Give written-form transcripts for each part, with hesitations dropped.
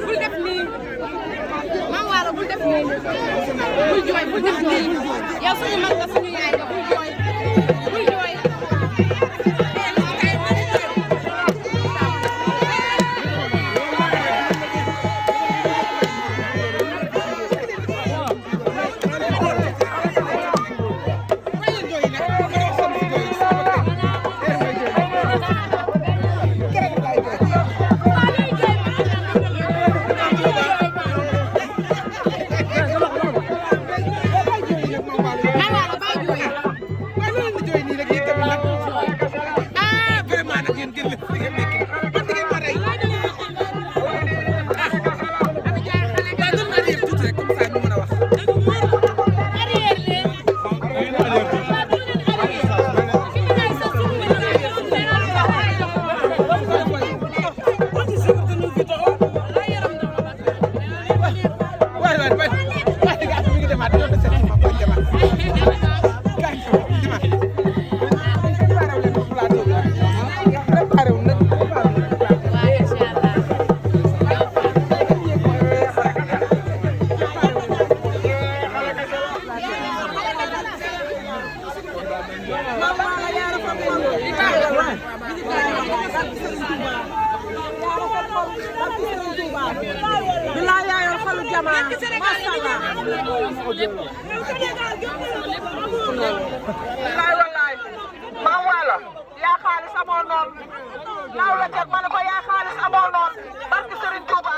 bul def nii Mame Walo bul def nii bul jooy bul def nii yow suñu mag nga suñu yaay nga bul jooy bul jooy bilaay yaa yor xolu jamaa masha Allah bilaay wallaay Mame Walo yaa xaalis amoo noon laaw la teg ma ne ko yaa xaalis amoo noon barke Serigne Touba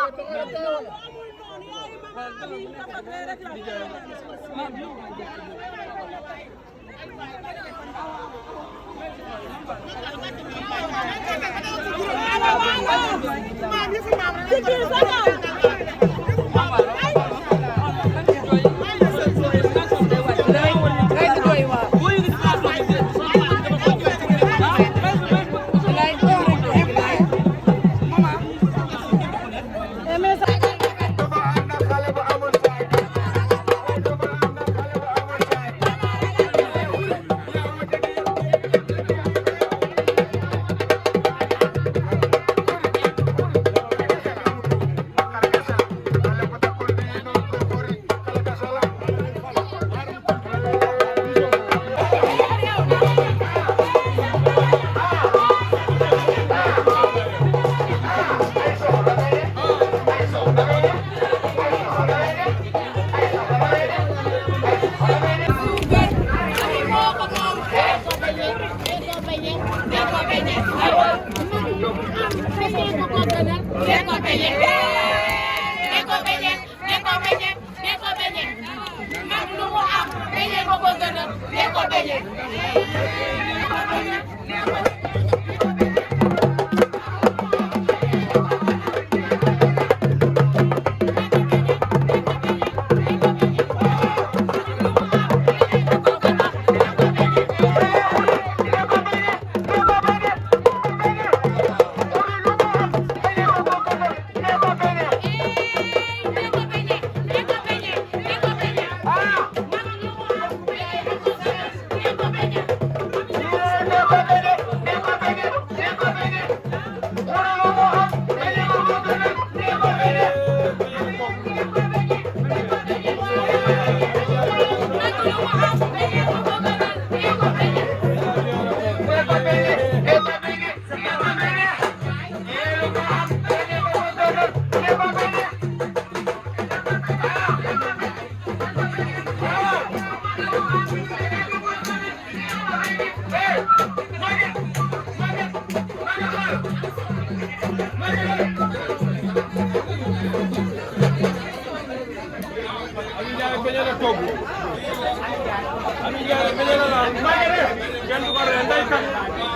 Kenn du ko rey ndey kat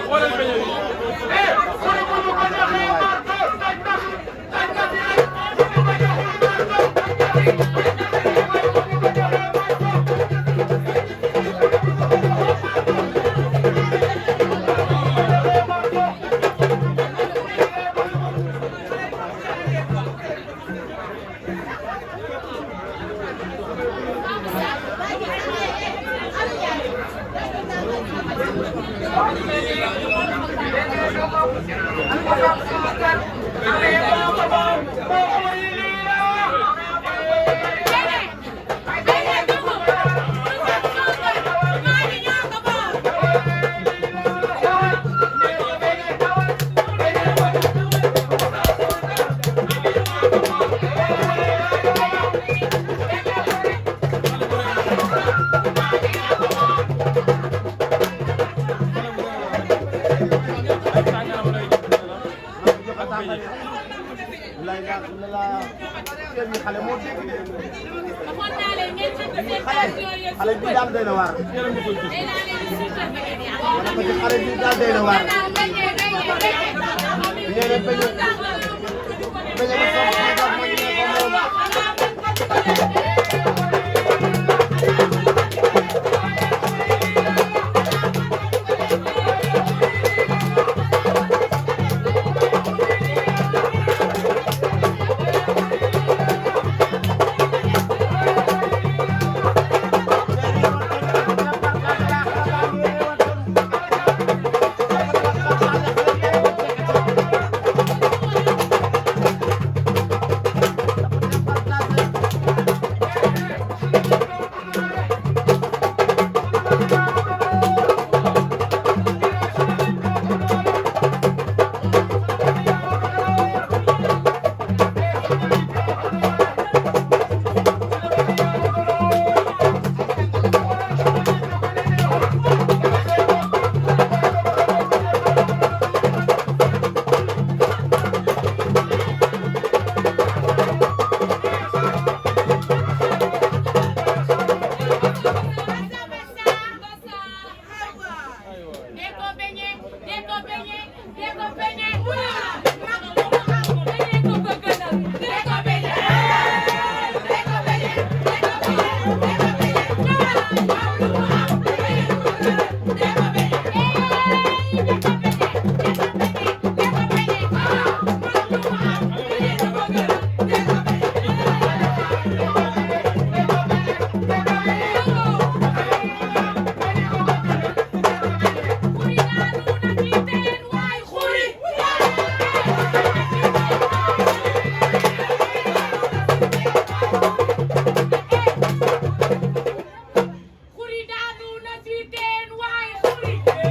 xoolal beñe yi xale moo dégg de. waxoon naa leen ngeen xam ne seen taal yooyu xale bi daal doy na waar. day naa leen di suukar ba ngeen yàq. xale bi daal doy na waar. nee na bañ a bañ a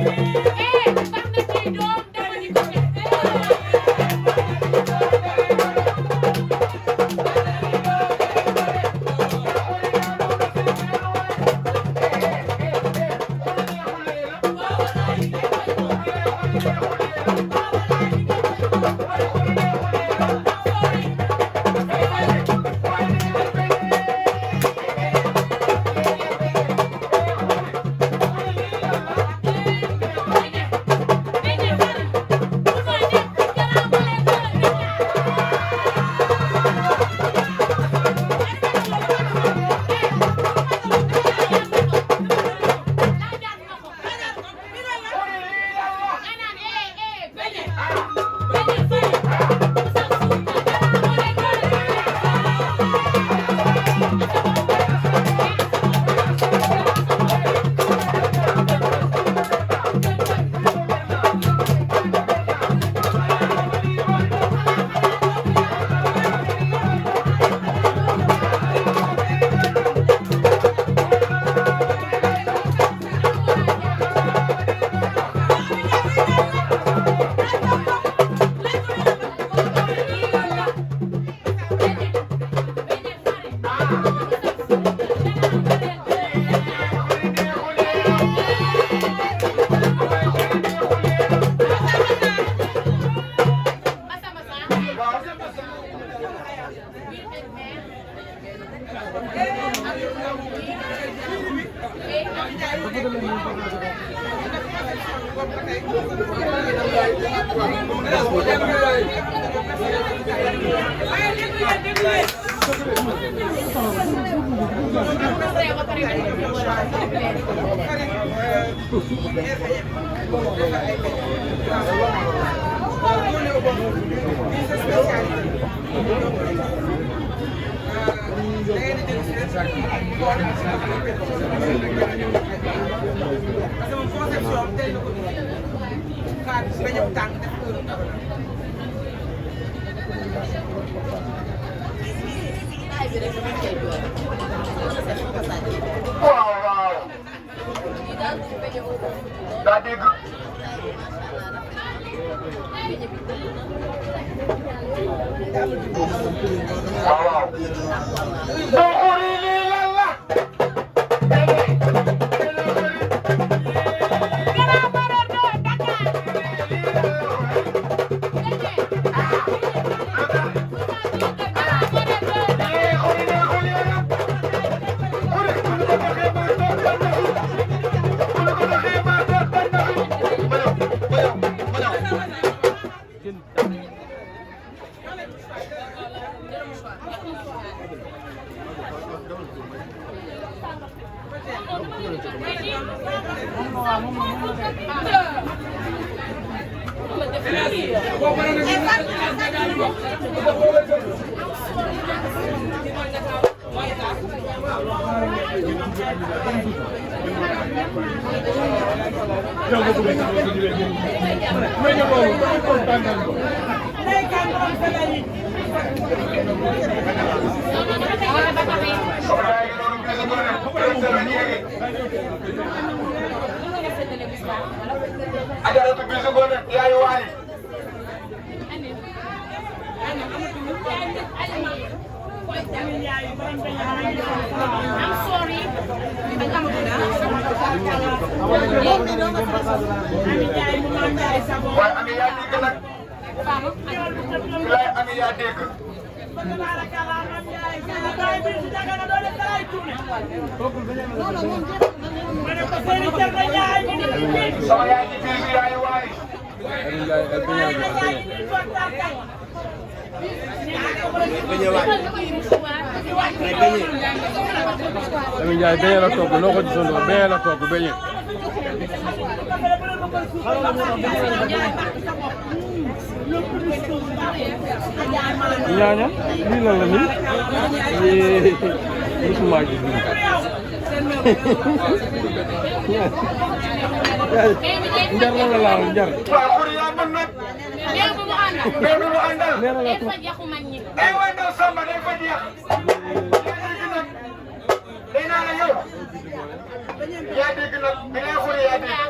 Hey! Ajaratu bisu ngoone yaayu waali I'm sorry. waaye ami yaa dégg nag bilaay ami yaa dégg sama yaay ji bisu yaayu waali Lamine Ndiaye beñe la togg noo ko gisandoo beñe la togg beñe. ñaaña lii lan la nii musuma gis nii. njar la la laaw njar. waaw xur yaa mën nag Meew bu mu àndal. mais lu mu àndal nee na la Day faj yaxu mag ñi. ay waay ndaw Samba day fa jeex yaa dégg nag day naa la yow yaa dégg nag bi lay xuri yaa dégg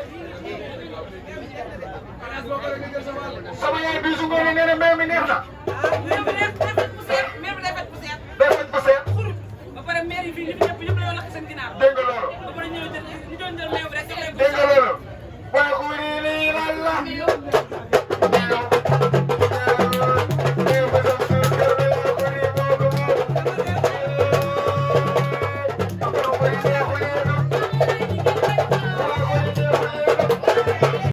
sama yaay bisu ngoone nee na meew mi neex na day faj bu seet dégg nga loolu dégg nga loolu waaye xuri lii lan la